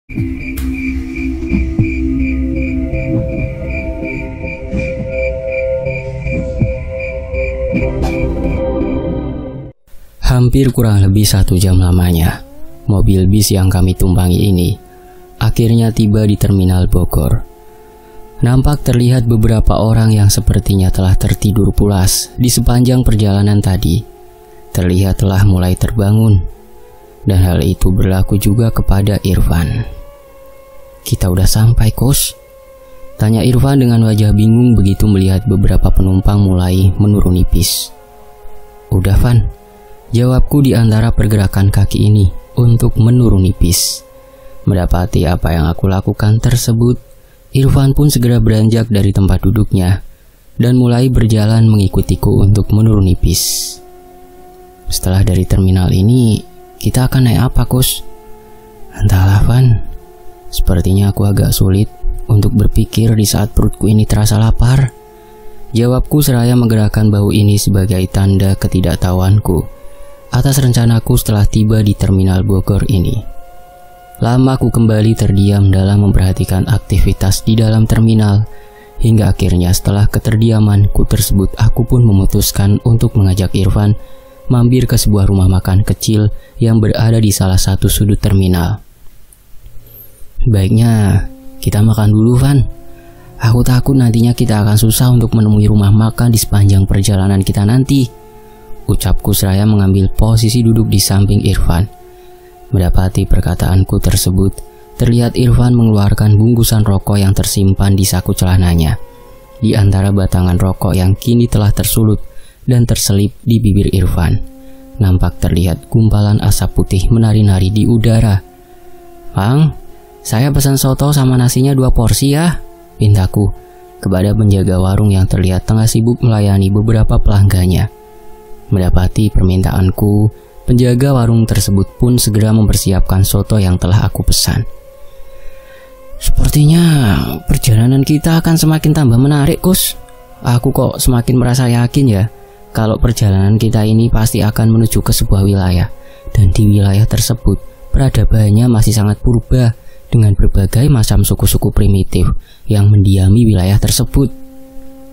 Hampir kurang lebih 1 jam lamanya, mobil bis yang kami tumpangi ini akhirnya tiba di terminal Bogor. Nampak terlihat beberapa orang yang sepertinya telah tertidur pulas di sepanjang perjalanan tadi. Terlihat telah mulai terbangun, dan hal itu berlaku juga kepada Irfan. "Kita udah sampai, Kos?" tanya Irfan dengan wajah bingung begitu melihat beberapa penumpang mulai menuruni bis. "Udah, Van," jawabku di antara pergerakan kaki ini untuk menuruni bis. Mendapati apa yang aku lakukan tersebut, Irfan pun segera beranjak dari tempat duduknya dan mulai berjalan mengikutiku untuk menuruni bis. "Setelah dari terminal ini, kita akan naik apa, Kos?" "Entahlah, Van. Sepertinya aku agak sulit untuk berpikir di saat perutku ini terasa lapar," jawabku seraya menggerakkan bahu ini sebagai tanda ketidaktahuanku atas rencanaku setelah tiba di terminal Bogor ini. Lama aku kembali terdiam dalam memperhatikan aktivitas di dalam terminal, hingga akhirnya setelah keterdiamanku tersebut aku pun memutuskan untuk mengajak Irfan mampir ke sebuah rumah makan kecil yang berada di salah satu sudut terminal. "Baiknya kita makan dulu, Van. Aku takut nantinya kita akan susah untuk menemui rumah makan di sepanjang perjalanan kita nanti," ucapku seraya mengambil posisi duduk di samping Irfan. Mendapati perkataanku tersebut, terlihat Irfan mengeluarkan bungkusan rokok yang tersimpan di saku celananya. Di antara batangan rokok yang kini telah tersulut dan terselip di bibir Irfan, nampak terlihat gumpalan asap putih menari-nari di udara. "Bang, saya pesan soto sama nasinya 2 porsi ya," pintaku kepada penjaga warung yang terlihat tengah sibuk melayani beberapa pelanggannya. Mendapati permintaanku, penjaga warung tersebut pun segera mempersiapkan soto yang telah aku pesan. "Sepertinya perjalanan kita akan semakin tambah menarik, Kus. Aku kok semakin merasa yakin ya kalau perjalanan kita ini pasti akan menuju ke sebuah wilayah, dan di wilayah tersebut peradabannya masih sangat purba dengan berbagai macam suku-suku primitif yang mendiami wilayah tersebut."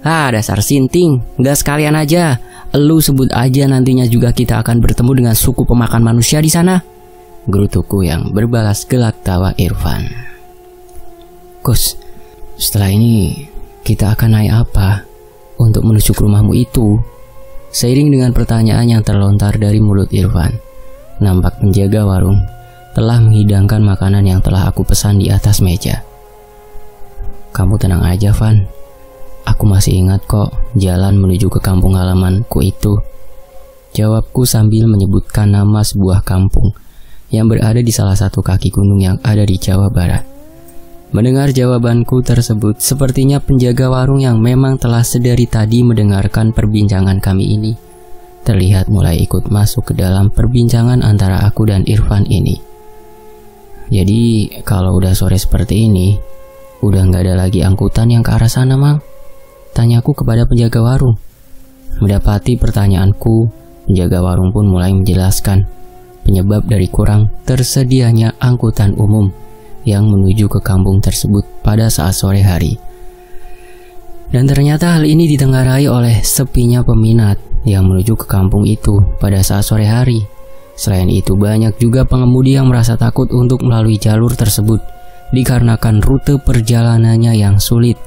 "Ah, dasar sinting, nggak sekalian aja. Elu sebut aja nantinya juga kita akan bertemu dengan suku pemakan manusia di sana," gerutuku yang berbalas gelak tawa Irfan. "Kus, setelah ini kita akan naik apa untuk menuju ke rumahmu itu?" Seiring dengan pertanyaan yang terlontar dari mulut Irfan, nampak penjaga warung telah menghidangkan makanan yang telah aku pesan di atas meja. "Kamu tenang aja, Van. Aku masih ingat kok jalan menuju ke kampung halamanku itu," jawabku sambil menyebutkan nama sebuah kampung yang berada di salah satu kaki gunung yang ada di Jawa Barat. Mendengar jawabanku tersebut, sepertinya penjaga warung yang memang telah sedari tadi mendengarkan perbincangan kami ini terlihat mulai ikut masuk ke dalam perbincangan antara aku dan Irfan ini. "Jadi kalau udah sore seperti ini, udah nggak ada lagi angkutan yang ke arah sana, Mang?" tanyaku kepada penjaga warung. Mendapati pertanyaanku, penjaga warung pun mulai menjelaskan penyebab dari kurang tersedianya angkutan umum yang menuju ke kampung tersebut pada saat sore hari. Dan ternyata hal ini ditengarai oleh sepinya peminat yang menuju ke kampung itu pada saat sore hari. Selain itu, banyak juga pengemudi yang merasa takut untuk melalui jalur tersebut dikarenakan rute perjalanannya yang sulit.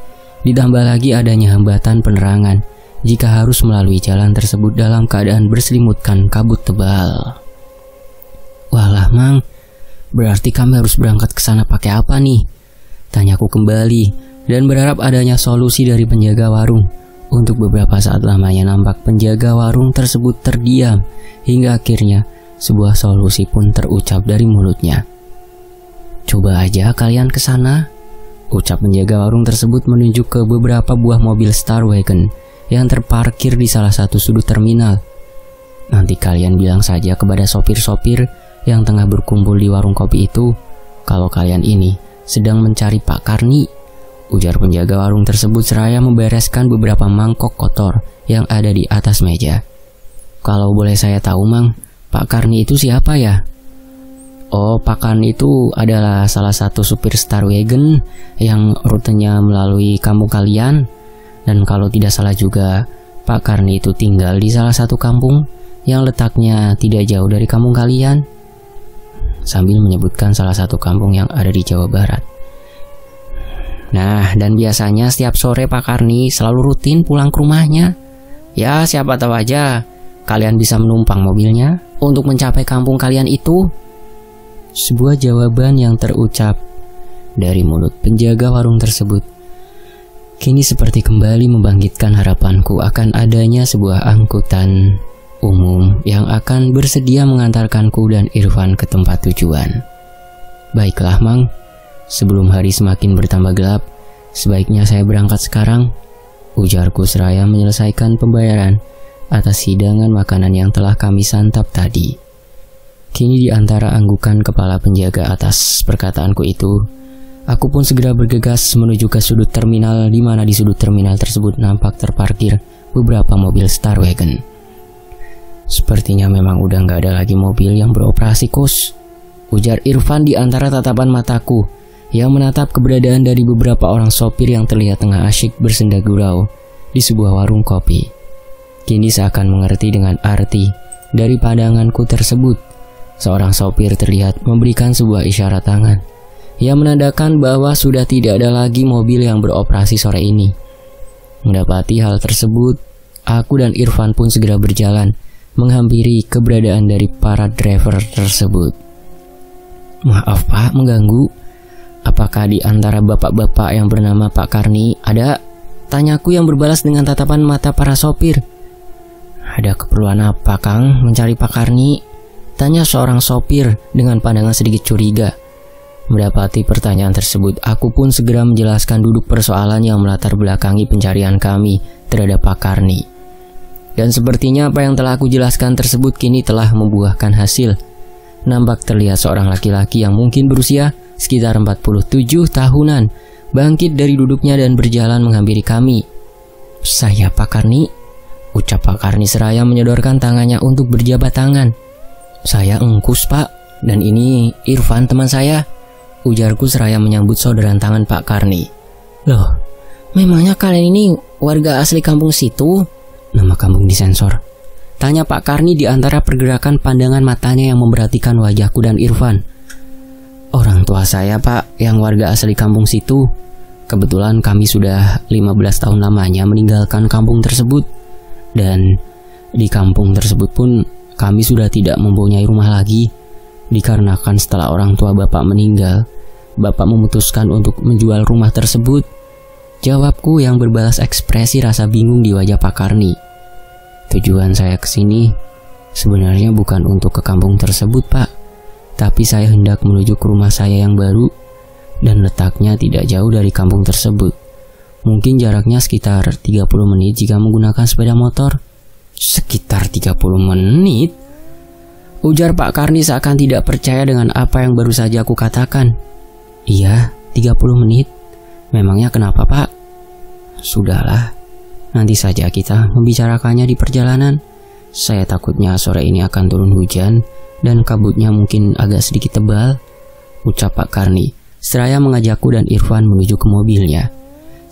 Ditambah lagi adanya hambatan penerangan jika harus melalui jalan tersebut dalam keadaan berselimutkan kabut tebal. "Walah, Mang, berarti kami harus berangkat ke sana pakai apa nih?" tanyaku kembali, dan berharap adanya solusi dari penjaga warung. Untuk beberapa saat lamanya nampak penjaga warung tersebut terdiam, hingga akhirnya sebuah solusi pun terucap dari mulutnya. "Coba aja kalian ke sana," ucap penjaga warung tersebut menunjuk ke beberapa buah mobil Star Wagon yang terparkir di salah satu sudut terminal. "Nanti kalian bilang saja kepada sopir-sopir yang tengah berkumpul di warung kopi itu kalau kalian ini sedang mencari Pak Karni," ujar penjaga warung tersebut seraya membereskan beberapa mangkok kotor yang ada di atas meja. "Kalau boleh saya tahu, Mang, Pak Karni itu siapa ya?" Oh, Pak Karni itu adalah salah satu supir Star Wagon yang rutenya melalui kampung kalian. Dan kalau tidak salah juga, Pak Karni itu tinggal di salah satu kampung yang letaknya tidak jauh dari kampung kalian. Sambil menyebutkan salah satu kampung yang ada di Jawa Barat. Nah, dan biasanya setiap sore Pak Karni selalu rutin pulang ke rumahnya. Ya, siapa tahu aja kalian bisa menumpang mobilnya untuk mencapai kampung kalian itu. Sebuah jawaban yang terucap dari mulut penjaga warung tersebut kini seperti kembali membangkitkan harapanku akan adanya sebuah angkutan umum yang akan bersedia mengantarkanku dan Irfan ke tempat tujuan. Baiklah, Mang. Sebelum hari semakin bertambah gelap, sebaiknya saya berangkat sekarang, ujarku seraya menyelesaikan pembayaran atas hidangan makanan yang telah kami santap tadi. Kini di antara anggukan kepala penjaga atas perkataanku itu, aku pun segera bergegas menuju ke sudut terminal, di mana di sudut terminal tersebut nampak terparkir beberapa mobil Star Wagon. Sepertinya memang udah nggak ada lagi mobil yang beroperasi, Kus, ujar Irfan di antara tatapan mataku yang menatap keberadaan dari beberapa orang sopir yang terlihat tengah asyik bersenda gurau di sebuah warung kopi. Kini seakan mengerti dengan arti dari pandanganku tersebut. Seorang sopir terlihat memberikan sebuah isyarat tangan yang menandakan bahwa sudah tidak ada lagi mobil yang beroperasi sore ini. Mendapati hal tersebut, aku dan Irfan pun segera berjalan menghampiri keberadaan dari para driver tersebut. Maaf Pak, mengganggu. Apakah di antara bapak-bapak yang bernama Pak Karni ada? Tanyaku yang berbalas dengan tatapan mata para sopir. Ada keperluan apa, Kang, mencari Pak Karni? Tanya seorang sopir dengan pandangan sedikit curiga. Mendapati pertanyaan tersebut, aku pun segera menjelaskan duduk persoalan yang melatar belakangi pencarian kami terhadap Pak Karni. Dan sepertinya apa yang telah aku jelaskan tersebut kini telah membuahkan hasil. Nampak terlihat seorang laki-laki yang mungkin berusia sekitar 47 tahunan bangkit dari duduknya dan berjalan menghampiri kami. Saya Pak Karni, ucap Pak Karni seraya menyodorkan tangannya untuk berjabat tangan. Saya Engkus, Pak, dan ini Irfan teman saya, ujarku seraya menyambut saudaran tangan Pak Karni. Loh, memangnya kalian ini warga asli kampung situ? Nama kampung disensor, tanya Pak Karni di antara pergerakan pandangan matanya yang memperhatikan wajahku dan Irfan. Orang tua saya, Pak, yang warga asli kampung situ. Kebetulan kami sudah 15 tahun lamanya meninggalkan kampung tersebut. Dan di kampung tersebut pun kami sudah tidak mempunyai rumah lagi, dikarenakan setelah orang tua Bapak meninggal, Bapak memutuskan untuk menjual rumah tersebut. Jawabku yang berbalas ekspresi rasa bingung di wajah Pak Karni. Tujuan saya ke sini sebenarnya bukan untuk ke kampung tersebut, Pak, tapi saya hendak menuju ke rumah saya yang baru dan letaknya tidak jauh dari kampung tersebut. Mungkin jaraknya sekitar 30 menit jika menggunakan sepeda motor. Sekitar 30 menit? Ujar Pak Karni seakan tidak percaya dengan apa yang baru saja aku katakan. Iya, 30 menit. Memangnya kenapa, Pak? Sudahlah, nanti saja kita membicarakannya di perjalanan. Saya takutnya sore ini akan turun hujan dan kabutnya mungkin agak sedikit tebal, ucap Pak Karni seraya mengajakku dan Irfan menuju ke mobilnya.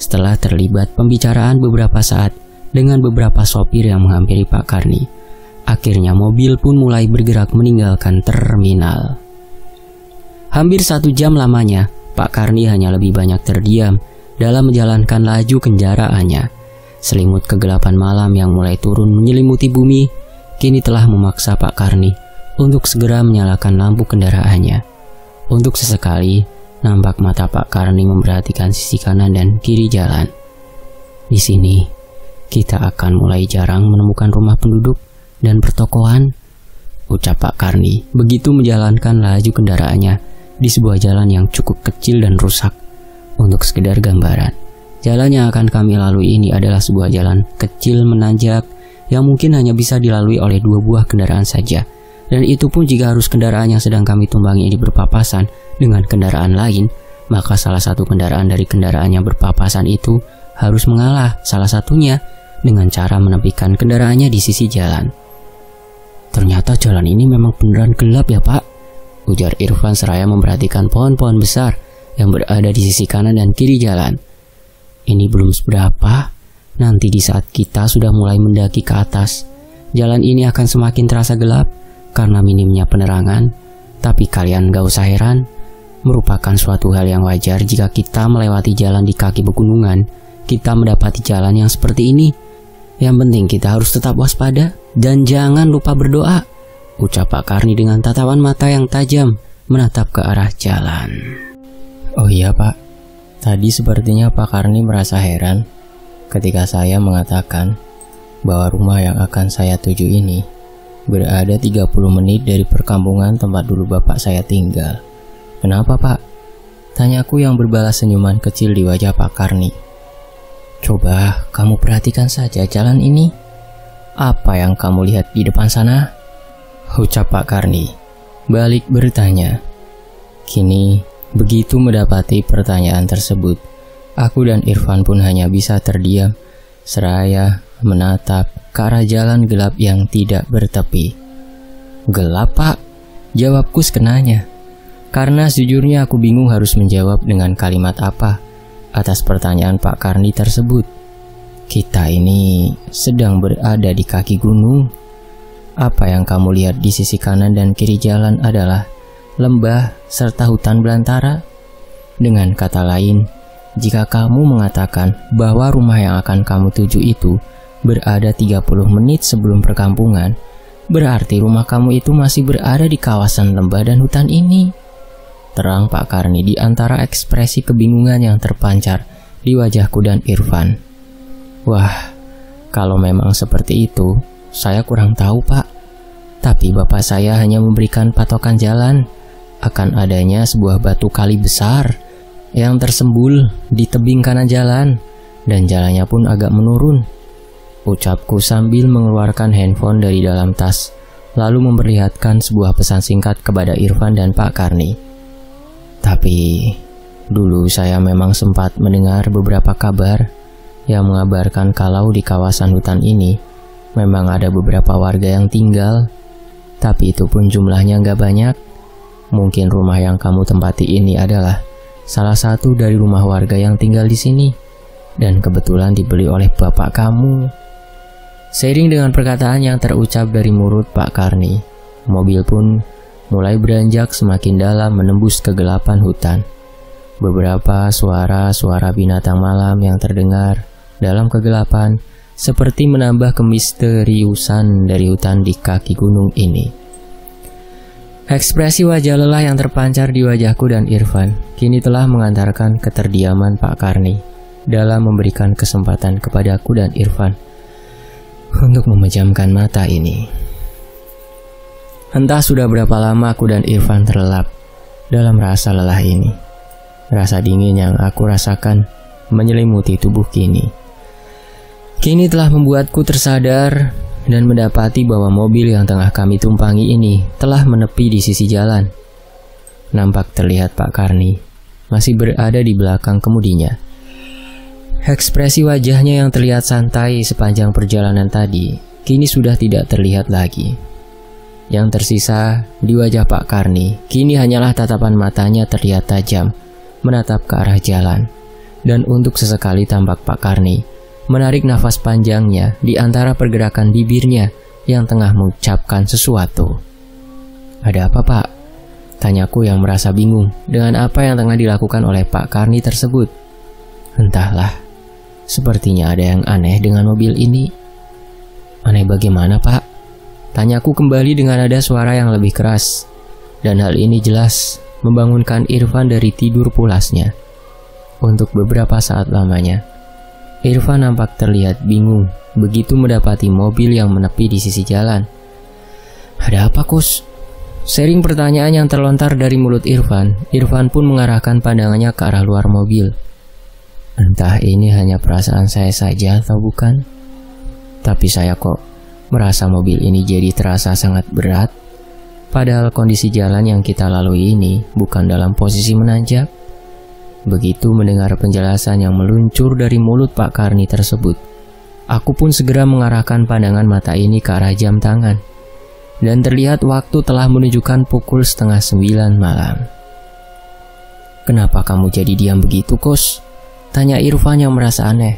Setelah terlibat pembicaraan beberapa saat dengan beberapa sopir yang menghampiri Pak Karni, akhirnya mobil pun mulai bergerak meninggalkan terminal. Hampir 1 jam lamanya, Pak Karni hanya lebih banyak terdiam dalam menjalankan laju kendaraannya. Selimut kegelapan malam yang mulai turun menyelimuti bumi kini telah memaksa Pak Karni untuk segera menyalakan lampu kendaraannya. Untuk sesekali, nampak mata Pak Karni memperhatikan sisi kanan dan kiri jalan. Di sini kita akan mulai jarang menemukan rumah penduduk dan pertokoan, ucap Pak Karni begitu menjalankan laju kendaraannya di sebuah jalan yang cukup kecil dan rusak. Untuk sekedar gambaran, jalan yang akan kami lalui ini adalah sebuah jalan kecil menanjak yang mungkin hanya bisa dilalui oleh 2 buah kendaraan saja, dan itu pun jika arus kendaraan yang sedang kami tumbangi ini berpapasan dengan kendaraan lain, maka salah satu kendaraan dari kendaraan yang berpapasan itu harus mengalah salah satunya dengan cara menepikan kendaraannya di sisi jalan. Ternyata jalan ini memang beneran gelap ya, Pak, ujar Irfan seraya memperhatikan pohon-pohon besar yang berada di sisi kanan dan kiri jalan. Ini belum seberapa, nanti di saat kita sudah mulai mendaki ke atas, jalan ini akan semakin terasa gelap karena minimnya penerangan. Tapi kalian gak usah heran, merupakan suatu hal yang wajar jika kita melewati jalan di kaki pegunungan, kita mendapati jalan yang seperti ini. Yang penting kita harus tetap waspada dan jangan lupa berdoa, ucap Pak Karni dengan tatapan mata yang tajam menatap ke arah jalan. Oh iya Pak, tadi sepertinya Pak Karni merasa heran ketika saya mengatakan bahwa rumah yang akan saya tuju ini berada 30 menit dari perkampungan tempat dulu bapak saya tinggal. Kenapa Pak? Tanyaku yang berbalas senyuman kecil di wajah Pak Karni. Coba kamu perhatikan saja jalan ini. Apa yang kamu lihat di depan sana? Ucap Pak Karni balik bertanya. Kini begitu mendapati pertanyaan tersebut, aku dan Irfan pun hanya bisa terdiam seraya menatap ke arah jalan gelap yang tidak bertepi. Gelap Pak? Jawabku sekenanya. Karena sejujurnya aku bingung harus menjawab dengan kalimat apa atas pertanyaan Pak Karni tersebut. Kita ini sedang berada di kaki gunung. Apa yang kamu lihat di sisi kanan dan kiri jalan adalah lembah serta hutan belantara. Dengan kata lain, jika kamu mengatakan bahwa rumah yang akan kamu tuju itu berada 30 menit sebelum perkampungan, berarti rumah kamu itu masih berada di kawasan lembah dan hutan ini. Terang Pak Karni di antara ekspresi kebingungan yang terpancar di wajahku dan Irfan. Wah, kalau memang seperti itu, saya kurang tahu Pak. Tapi bapak saya hanya memberikan patokan jalan akan adanya sebuah batu kali besar yang tersembul di tebing kanan jalan, dan jalannya pun agak menurun, ucapku sambil mengeluarkan handphone dari dalam tas, lalu memperlihatkan sebuah pesan singkat kepada Irfan dan Pak Karni. Tapi dulu saya memang sempat mendengar beberapa kabar yang mengabarkan kalau di kawasan hutan ini memang ada beberapa warga yang tinggal, tapi itu pun jumlahnya nggak banyak. Mungkin rumah yang kamu tempati ini adalah salah satu dari rumah warga yang tinggal di sini, dan kebetulan dibeli oleh bapak kamu. Seiring dengan perkataan yang terucap dari mulut Pak Karni, mobil pun mulai beranjak semakin dalam menembus kegelapan hutan. Beberapa suara-suara binatang malam yang terdengar dalam kegelapan seperti menambah kemisteriusan dari hutan di kaki gunung ini. Ekspresi wajah lelah yang terpancar di wajahku dan Irfan kini telah mengantarkan keterdiaman Pak Karni dalam memberikan kesempatan kepadaku dan Irfan untuk memejamkan mata ini. Entah sudah berapa lama aku dan Irfan terlelap dalam rasa lelah ini. Rasa dingin yang aku rasakan menyelimuti tubuh kini telah membuatku tersadar dan mendapati bahwa mobil yang tengah kami tumpangi ini telah menepi di sisi jalan. Nampak terlihat Pak Karni masih berada di belakang kemudinya. Ekspresi wajahnya yang terlihat santai sepanjang perjalanan tadi kini sudah tidak terlihat lagi. Yang tersisa di wajah Pak Karni kini hanyalah tatapan matanya terlihat tajam menatap ke arah jalan. Dan untuk sesekali tampak Pak Karni menarik nafas panjangnya di antara pergerakan bibirnya yang tengah mengucapkan sesuatu. Ada apa Pak? Tanyaku yang merasa bingung dengan apa yang tengah dilakukan oleh Pak Karni tersebut. Entahlah, sepertinya ada yang aneh dengan mobil ini. Aneh bagaimana Pak? Tanyaku kembali dengan nada suara yang lebih keras. Dan hal ini jelas membangunkan Irfan dari tidur pulasnya. Untuk beberapa saat lamanya, Irfan nampak terlihat bingung begitu mendapati mobil yang menepi di sisi jalan. Ada apa Kus? Sering pertanyaan yang terlontar dari mulut Irfan pun mengarahkan pandangannya ke arah luar mobil. Entah ini hanya perasaan saya saja atau bukan, tapi saya kok merasa mobil ini jadi terasa sangat berat. Padahal kondisi jalan yang kita lalui ini bukan dalam posisi menanjak. Begitu mendengar penjelasan yang meluncur dari mulut Pak Karni tersebut, aku pun segera mengarahkan pandangan mata ini ke arah jam tangan. dan terlihat waktu telah menunjukkan pukul 8:30 malam. "Kenapa kamu jadi diam begitu, Kus?" tanya Irfan yang merasa aneh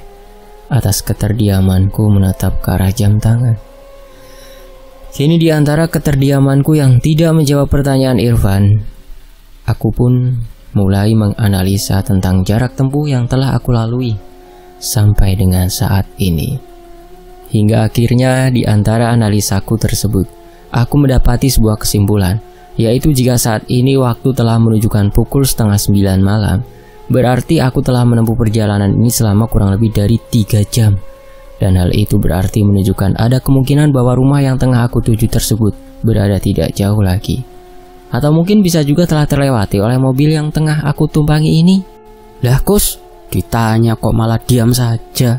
atas keterdiamanku menatap ke arah jam tangan. Kini di antara keterdiamanku yang tidak menjawab pertanyaan Irfan, aku pun mulai menganalisa tentang jarak tempuh yang telah aku lalui sampai dengan saat ini. Hingga akhirnya di antara analisaku tersebut, aku mendapati sebuah kesimpulan, yaitu jika saat ini waktu telah menunjukkan pukul 8:30 malam, berarti aku telah menempuh perjalanan ini selama kurang lebih dari 3 jam. Dan hal itu berarti menunjukkan ada kemungkinan bahwa rumah yang tengah aku tuju tersebut berada tidak jauh lagi. Atau mungkin bisa juga telah terlewati oleh mobil yang tengah aku tumpangi ini. "Lah Kus, ditanya kok malah diam saja.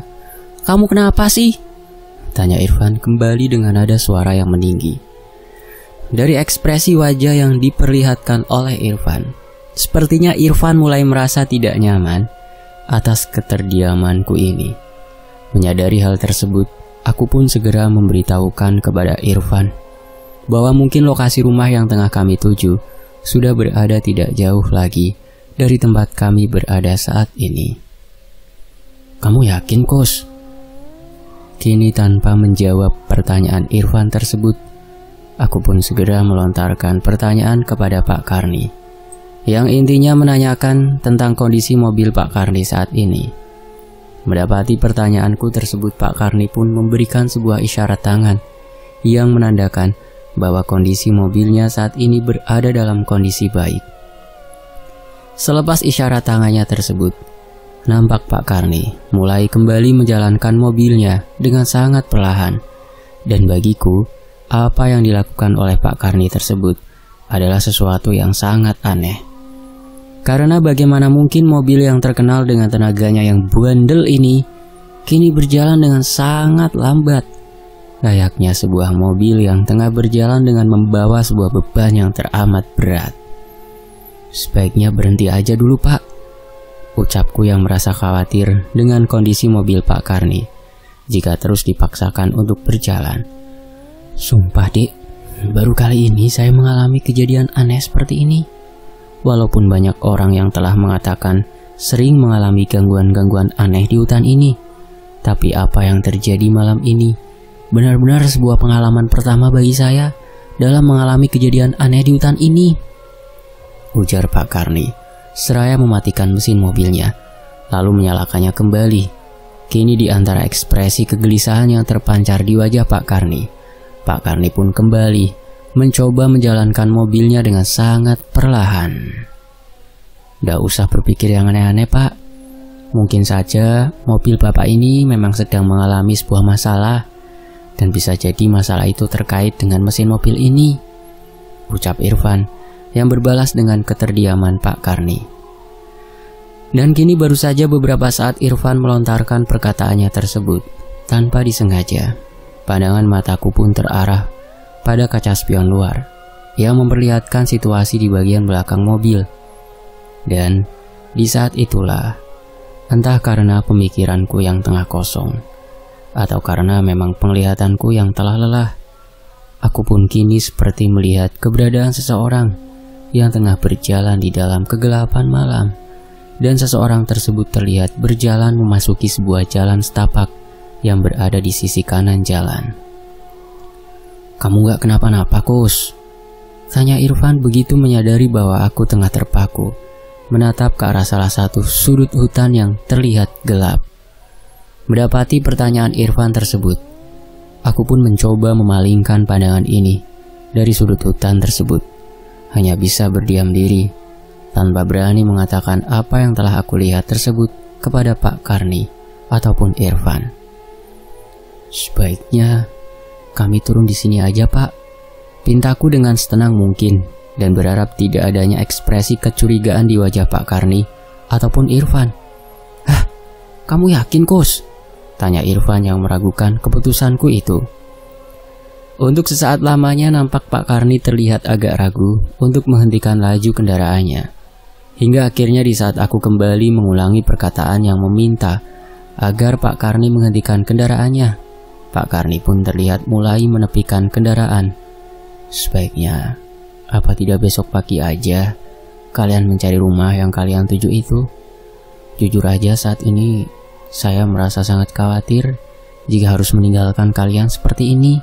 Kamu kenapa sih?" tanya Irfan kembali dengan nada suara yang meninggi. Dari ekspresi wajah yang diperlihatkan oleh Irfan, sepertinya Irfan mulai merasa tidak nyaman atas keterdiamanku ini. Menyadari hal tersebut, aku pun segera memberitahukan kepada Irfan bahwa mungkin lokasi rumah yang tengah kami tuju sudah berada tidak jauh lagi dari tempat kami berada saat ini. "Kamu yakin, Kus?" Kini tanpa menjawab pertanyaan Irfan tersebut, aku pun segera melontarkan pertanyaan kepada Pak Karni, yang intinya menanyakan tentang kondisi mobil Pak Karni saat ini. Mendapati pertanyaanku tersebut, Pak Karni pun memberikan sebuah isyarat tangan yang menandakan bahwa kondisi mobilnya saat ini berada dalam kondisi baik. Selepas isyarat tangannya tersebut, nampak Pak Karni mulai kembali menjalankan mobilnya dengan sangat perlahan. Dan bagiku, apa yang dilakukan oleh Pak Karni tersebut adalah sesuatu yang sangat aneh. Karena bagaimana mungkin mobil yang terkenal dengan tenaganya yang bandel ini kini berjalan dengan sangat lambat, layaknya sebuah mobil yang tengah berjalan dengan membawa sebuah beban yang teramat berat. "Sebaiknya berhenti aja dulu, Pak," ucapku yang merasa khawatir dengan kondisi mobil Pak Karni jika terus dipaksakan untuk berjalan. "Sumpah, Dik, baru kali ini saya mengalami kejadian aneh seperti ini. Walaupun banyak orang yang telah mengatakan sering mengalami gangguan-gangguan aneh di hutan ini, tapi apa yang terjadi malam ini benar-benar sebuah pengalaman pertama bagi saya dalam mengalami kejadian aneh di hutan ini," ujar Pak Karni seraya mematikan mesin mobilnya, lalu menyalakannya kembali. Kini di antara ekspresi kegelisahan yang terpancar di wajah Pak Karni pun kembali mencoba menjalankan mobilnya dengan sangat perlahan. "Nggak usah berpikir yang aneh-aneh, Pak. Mungkin saja mobil Bapak ini memang sedang mengalami sebuah masalah, dan bisa jadi masalah itu terkait dengan mesin mobil ini," ucap Irfan yang berbalas dengan keterdiaman Pak Karni. Dan kini baru saja beberapa saat Irfan melontarkan perkataannya tersebut, tanpa disengaja, pandangan mataku pun terarah pada kaca spion luar yang memperlihatkan situasi di bagian belakang mobil. Dan di saat itulah, entah karena pemikiranku yang tengah kosong atau karena memang penglihatanku yang telah lelah, aku pun kini seperti melihat keberadaan seseorang yang tengah berjalan di dalam kegelapan malam, dan seseorang tersebut terlihat berjalan memasuki sebuah jalan setapak yang berada di sisi kanan jalan. "Kamu gak kenapa-napa, Kus?" tanya Irfan begitu menyadari bahwa aku tengah terpaku menatap ke arah salah satu sudut hutan yang terlihat gelap. Mendapati pertanyaan Irfan tersebut, aku pun mencoba memalingkan pandangan ini dari sudut hutan tersebut. Hanya bisa berdiam diri tanpa berani mengatakan apa yang telah aku lihat tersebut kepada Pak Karni ataupun Irfan. "Sebaiknya kami turun di sini aja, Pak," pintaku dengan setenang mungkin, dan berharap tidak adanya ekspresi kecurigaan di wajah Pak Karni ataupun Irfan. "Hah, kamu yakin, Kus?" tanya Irfan yang meragukan keputusanku itu. Untuk sesaat lamanya nampak Pak Karni terlihat agak ragu untuk menghentikan laju kendaraannya. Hingga akhirnya di saat aku kembali mengulangi perkataan yang meminta agar Pak Karni menghentikan kendaraannya, Pak Karni pun terlihat mulai menepikan kendaraan. Sebaiknya, apa tidak besok pagi aja kalian mencari rumah yang kalian tuju itu? Jujur aja saat ini saya merasa sangat khawatir jika harus meninggalkan kalian seperti ini.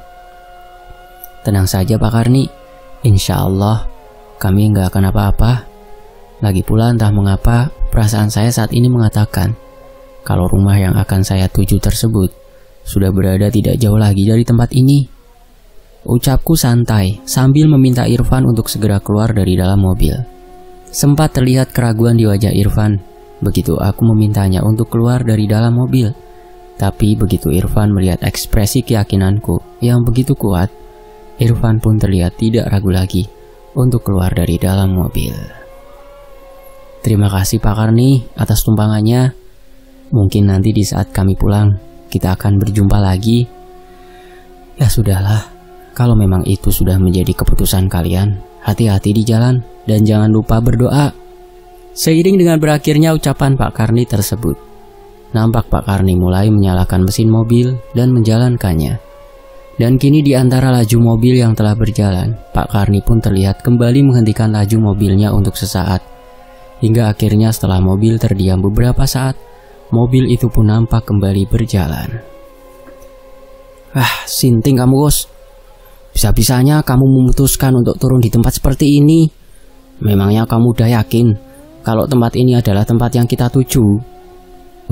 Tenang saja Pak Karni, insya Allah kami nggak akan apa-apa. Lagi pula entah mengapa perasaan saya saat ini mengatakan kalau rumah yang akan saya tuju tersebut sudah berada tidak jauh lagi dari tempat ini. Ucapku santai sambil meminta Irfan untuk segera keluar dari dalam mobil. Sempat terlihat keraguan di wajah Irfan begitu aku memintanya untuk keluar dari dalam mobil. Tapi begitu Irfan melihat ekspresi keyakinanku yang begitu kuat, Irfan pun terlihat tidak ragu lagi untuk keluar dari dalam mobil. Terima kasih Pak Karni atas tumpangannya. Mungkin nanti di saat kami pulang kita akan berjumpa lagi. Ya sudahlah, kalau memang itu sudah menjadi keputusan kalian, hati-hati di jalan dan jangan lupa berdoa. Seiring dengan berakhirnya ucapan Pak Karni tersebut, nampak Pak Karni mulai menyalakan mesin mobil dan menjalankannya. Dan kini di antara laju mobil yang telah berjalan, Pak Karni pun terlihat kembali menghentikan laju mobilnya untuk sesaat. Hingga akhirnya setelah mobil terdiam beberapa saat, mobil itu pun nampak kembali berjalan. Sinting kamu Gus. Bisa-bisanya kamu memutuskan untuk turun di tempat seperti ini. Memangnya kamu udah yakin kalau tempat ini adalah tempat yang kita tuju?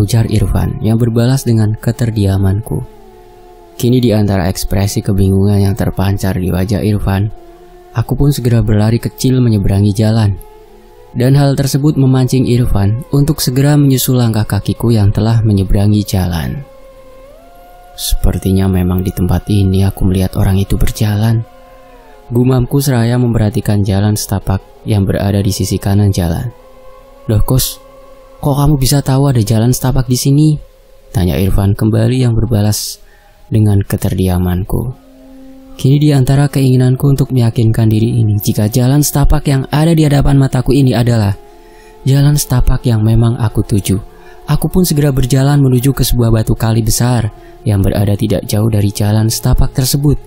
Ujar Irfan yang berbalas dengan keterdiamanku. Kini di antara ekspresi kebingungan yang terpancar di wajah Irfan, aku pun segera berlari kecil menyeberangi jalan. Dan hal tersebut memancing Irfan untuk segera menyusul langkah kakiku yang telah menyeberangi jalan. Sepertinya memang di tempat ini aku melihat orang itu berjalan. Gumamku seraya memperhatikan jalan setapak yang berada di sisi kanan jalan. Loh Kus, kok kamu bisa tahu ada jalan setapak di sini? Tanya Irfan kembali yang berbalas dengan keterdiamanku. Kini di antara keinginanku untuk meyakinkan diri ini jika jalan setapak yang ada di hadapan mataku ini adalah jalan setapak yang memang aku tuju, aku pun segera berjalan menuju ke sebuah batu kali besar yang berada tidak jauh dari jalan setapak tersebut.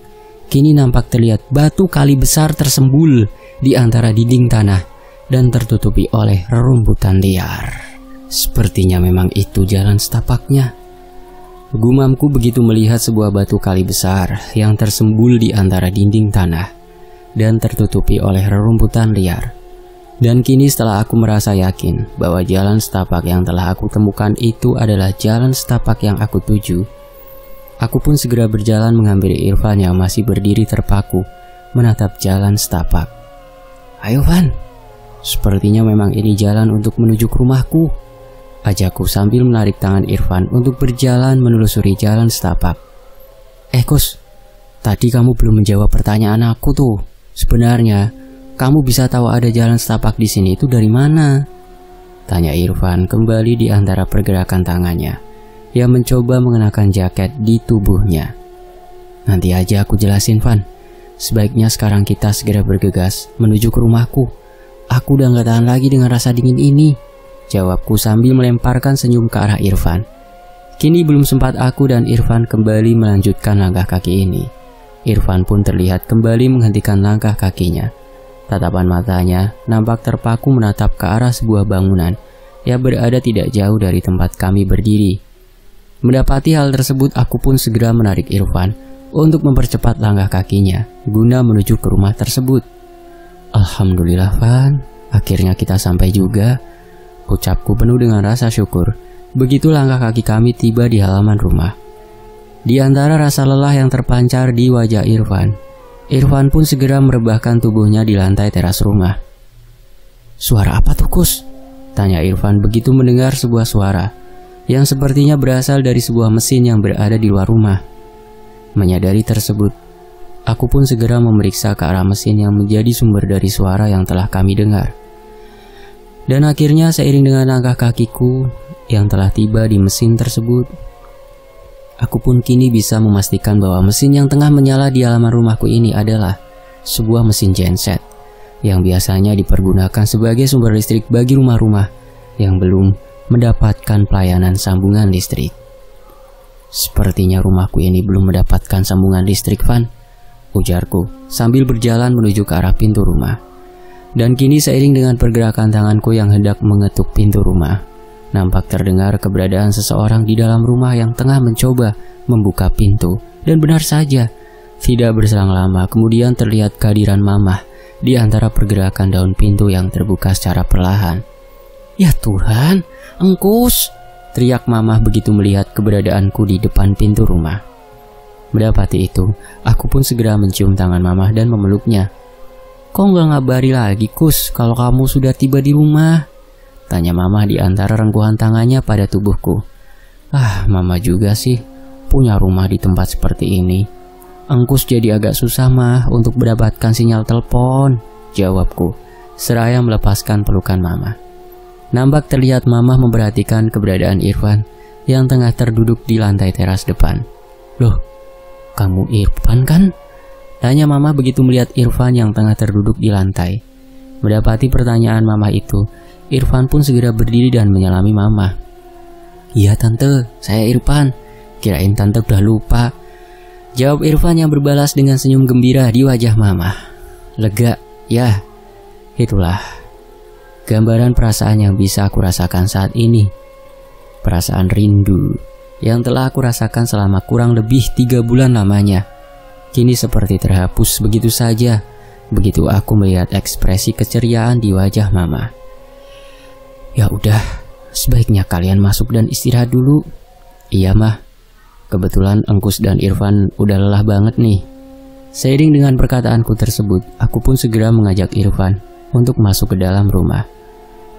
Kini nampak terlihat batu kali besar tersembul di antara dinding tanah dan tertutupi oleh rerumputan liar. Sepertinya memang itu jalan setapaknya. Gumamku begitu melihat sebuah batu kali besar yang tersembul di antara dinding tanah dan tertutupi oleh rerumputan liar. Dan kini setelah aku merasa yakin bahwa jalan setapak yang telah aku temukan itu adalah jalan setapak yang aku tuju, aku pun segera berjalan menghampiri Irfan yang masih berdiri terpaku menatap jalan setapak. Ayo Van, sepertinya memang ini jalan untuk menuju ke rumahku, ajakku sambil menarik tangan Irfan untuk berjalan menelusuri jalan setapak. Kus, tadi kamu belum menjawab pertanyaan aku tuh. Sebenarnya, kamu bisa tahu ada jalan setapak di sini itu dari mana? Tanya Irfan kembali di antara pergerakan tangannya yang mencoba mengenakan jaket di tubuhnya. Nanti aja aku jelasin Van. Sebaiknya sekarang kita segera bergegas menuju ke rumahku. Aku udah gak tahan lagi dengan rasa dingin ini, jawabku sambil melemparkan senyum ke arah Irfan. Kini belum sempat aku dan Irfan kembali melanjutkan langkah kaki ini. Irfan pun terlihat kembali menghentikan langkah kakinya. Tatapan matanya nampak terpaku menatap ke arah sebuah bangunan yang berada tidak jauh dari tempat kami berdiri. Mendapati hal tersebut, aku pun segera menarik Irfan untuk mempercepat langkah kakinya guna menuju ke rumah tersebut. Alhamdulillah Van, akhirnya kita sampai juga, ucapku penuh dengan rasa syukur begitu langkah kaki kami tiba di halaman rumah. Di antara rasa lelah yang terpancar di wajah Irfan, Irfan pun segera merebahkan tubuhnya di lantai teras rumah. Suara apa tuh Kus? Tanya Irfan begitu mendengar sebuah suara yang sepertinya berasal dari sebuah mesin yang berada di luar rumah. Menyadari tersebut, aku pun segera memeriksa ke arah mesin yang menjadi sumber dari suara yang telah kami dengar. Dan akhirnya seiring dengan langkah kakiku yang telah tiba di mesin tersebut, aku pun kini bisa memastikan bahwa mesin yang tengah menyala di halaman rumahku ini adalah sebuah mesin genset yang biasanya dipergunakan sebagai sumber listrik bagi rumah-rumah yang belum mendapatkan pelayanan sambungan listrik. Sepertinya rumahku ini belum mendapatkan sambungan listrik, Van. ujarku sambil berjalan menuju ke arah pintu rumah. Dan kini seiring dengan pergerakan tanganku yang hendak mengetuk pintu rumah, nampak terdengar keberadaan seseorang di dalam rumah yang tengah mencoba membuka pintu. Dan benar saja, tidak berselang lama kemudian terlihat kehadiran Mamah di antara pergerakan daun pintu yang terbuka secara perlahan. "Ya Tuhan, Engkus!" teriak Mamah begitu melihat keberadaanku di depan pintu rumah. Mendapati itu, aku pun segera mencium tangan Mamah dan memeluknya. "Kok nggak ngabari lagi, Kus, kalau kamu sudah tiba di rumah?" tanya Mamah di antara rengkuhan tangannya pada tubuhku. Mama juga sih, punya rumah di tempat seperti ini. Engkus jadi agak susah mah untuk mendapatkan sinyal telepon, jawabku, seraya melepaskan pelukan Mamah. Nampak terlihat Mamah memperhatikan keberadaan Irfan yang tengah terduduk di lantai teras depan. "Loh, kamu Irfan kan?" tanya Mamah begitu melihat Irfan yang tengah terduduk di lantai. Mendapati pertanyaan Mamah itu, Irfan pun segera berdiri dan menyalami Mamah. "Iya Tante, saya Irfan. Kirain Tante udah lupa," jawab Irfan yang berbalas dengan senyum gembira di wajah Mamah. "Lega, ya. Itulah gambaran perasaan yang bisa aku rasakan saat ini. Perasaan rindu yang telah aku rasakan selama kurang lebih 3 bulan lamanya. Kini seperti terhapus begitu saja, begitu aku melihat ekspresi keceriaan di wajah Mamah. Ya udah, sebaiknya kalian masuk dan istirahat dulu." "Iya Mah, kebetulan Engkus dan Irfan udah lelah banget nih." Seiring dengan perkataanku tersebut, aku pun segera mengajak Irfan untuk masuk ke dalam rumah.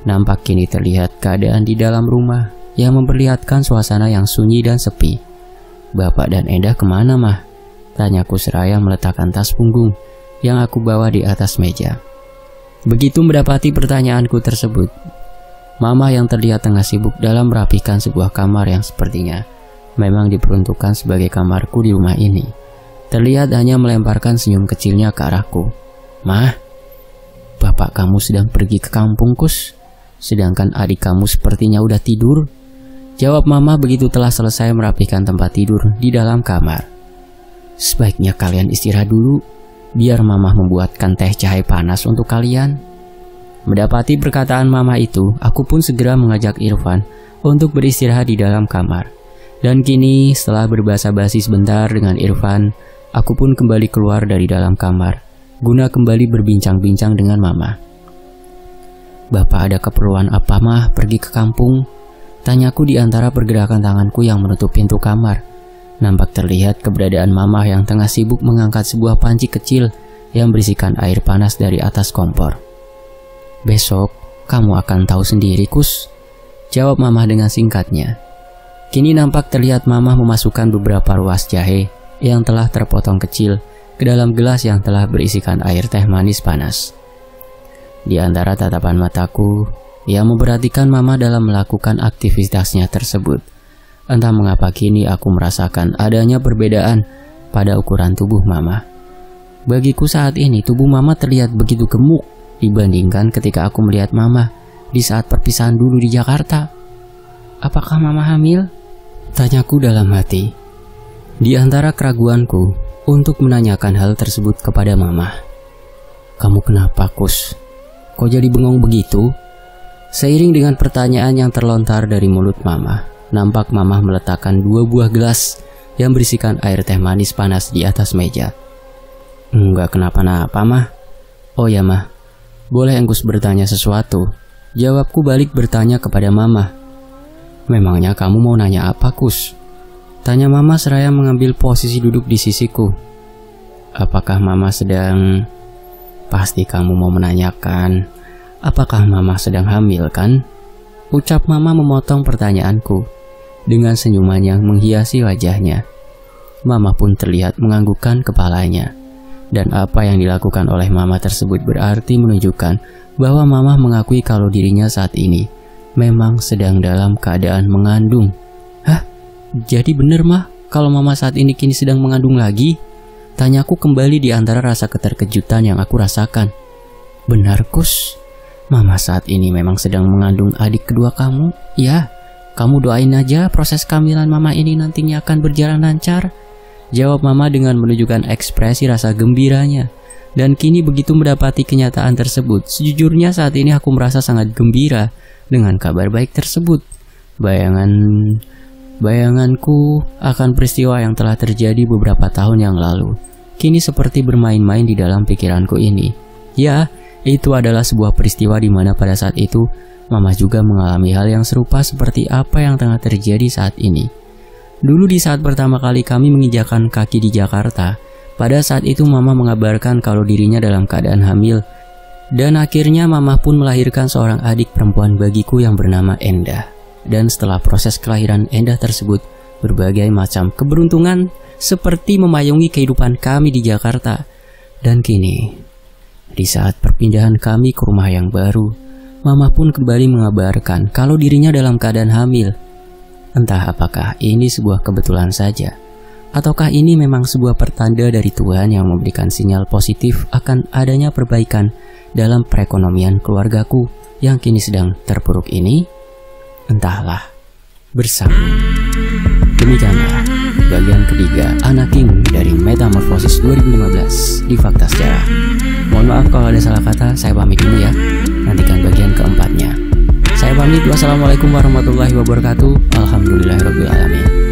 Nampak kini terlihat keadaan di dalam rumah yang memperlihatkan suasana yang sunyi dan sepi. "Bapak dan Endah kemana Mah?" tanyaku seraya meletakkan tas punggung yang aku bawa di atas meja. Begitu mendapati pertanyaanku tersebut, Mamah yang terlihat tengah sibuk dalam merapikan sebuah kamar yang sepertinya memang diperuntukkan sebagai kamarku di rumah ini, terlihat hanya melemparkan senyum kecilnya ke arahku. "Mah, bapak kamu sedang pergi ke kampung, Kus. Sedangkan adik kamu sepertinya udah tidur," jawab Mamah begitu telah selesai merapikan tempat tidur di dalam kamar. "Sebaiknya kalian istirahat dulu, biar Mamah membuatkan teh jahe panas untuk kalian." Mendapati perkataan Mamah itu, aku pun segera mengajak Irfan untuk beristirahat di dalam kamar. Dan kini setelah berbasa-basi sebentar dengan Irfan, aku pun kembali keluar dari dalam kamar, guna kembali berbincang-bincang dengan Mamah. "Bapak ada keperluan apa Mah pergi ke kampung?" tanyaku di antara pergerakan tanganku yang menutup pintu kamar. Nampak terlihat keberadaan Mamah yang tengah sibuk mengangkat sebuah panci kecil yang berisikan air panas dari atas kompor. "Besok kamu akan tahu sendiri, Kus," jawab Mamah dengan singkatnya. Kini nampak terlihat Mamah memasukkan beberapa ruas jahe yang telah terpotong kecil ke dalam gelas yang telah berisikan air teh manis panas. Di antara tatapan mataku, ia memperhatikan Mamah dalam melakukan aktivitasnya tersebut. Entah mengapa kini aku merasakan adanya perbedaan pada ukuran tubuh Mamah. Bagiku saat ini tubuh Mamah terlihat begitu gemuk dibandingkan ketika aku melihat Mamah di saat perpisahan dulu di Jakarta. "Apakah Mamah hamil?" tanyaku dalam hati. Di antara keraguanku untuk menanyakan hal tersebut kepada Mamah. "Kamu kenapa, Kus? Kok jadi bengong begitu?" Seiring dengan pertanyaan yang terlontar dari mulut Mamah, nampak Mamah meletakkan 2 buah gelas yang berisikan air teh manis panas di atas meja. "Enggak kenapa-napa Mah." "Oh ya Mah, boleh Engkus bertanya sesuatu?" jawabku balik bertanya kepada Mamah. "Memangnya kamu mau nanya apa, Kus?" tanya Mamah seraya mengambil posisi duduk di sisiku. "Apakah Mamah sedang..." "Pasti kamu mau menanyakan, apakah Mamah sedang hamil kan?" ucap Mamah memotong pertanyaanku dengan senyuman yang menghiasi wajahnya. Mamah pun terlihat menganggukkan kepalanya. Dan apa yang dilakukan oleh Mamah tersebut berarti menunjukkan bahwa Mamah mengakui kalau dirinya saat ini memang sedang dalam keadaan mengandung. "Hah? Jadi bener Mah kalau Mamah saat ini kini sedang mengandung lagi?" tanyaku kembali di antara rasa keterkejutan yang aku rasakan. "Benar Kus, Mamah saat ini memang sedang mengandung adik kedua kamu. Ya, kamu doain aja proses kehamilan Mamah ini nantinya akan berjalan lancar. jawab mama dengan menunjukkan ekspresi rasa gembiranya. Dan kini begitu mendapati kenyataan tersebut, sejujurnya saat ini aku merasa sangat gembira dengan kabar baik tersebut. Bayanganku akan peristiwa yang telah terjadi beberapa tahun yang lalu kini seperti bermain-main di dalam pikiranku ini. Ya, itu adalah sebuah peristiwa di mana pada saat itu mama juga mengalami hal yang serupa seperti apa yang tengah terjadi saat ini. Dulu di saat pertama kali kami menginjakan kaki di Jakarta, pada saat itu mama mengabarkan kalau dirinya dalam keadaan hamil. Dan akhirnya mama pun melahirkan seorang adik perempuan bagiku yang bernama Endah. Dan setelah proses kelahiran Endah tersebut, berbagai macam keberuntungan seperti memayungi kehidupan kami di Jakarta. Dan kini, di saat perpindahan kami ke rumah yang baru, mama pun kembali mengabarkan kalau dirinya dalam keadaan hamil. Entah apakah ini sebuah kebetulan saja, ataukah ini memang sebuah pertanda dari Tuhan yang memberikan sinyal positif akan adanya perbaikan dalam perekonomian keluargaku yang kini sedang terpuruk ini? Entahlah. Bersambung. Demikianlah bagian ketiga Anak King dari Metamorfosis 2015 di Fakta Sejarah. Mohon maaf kalau ada salah kata, saya pamit dulu ya. Nantikan bagian keempatnya. Saya pamit, wassalamualaikum warahmatullahi wabarakatuh. Alhamdulillahirabbil alamin.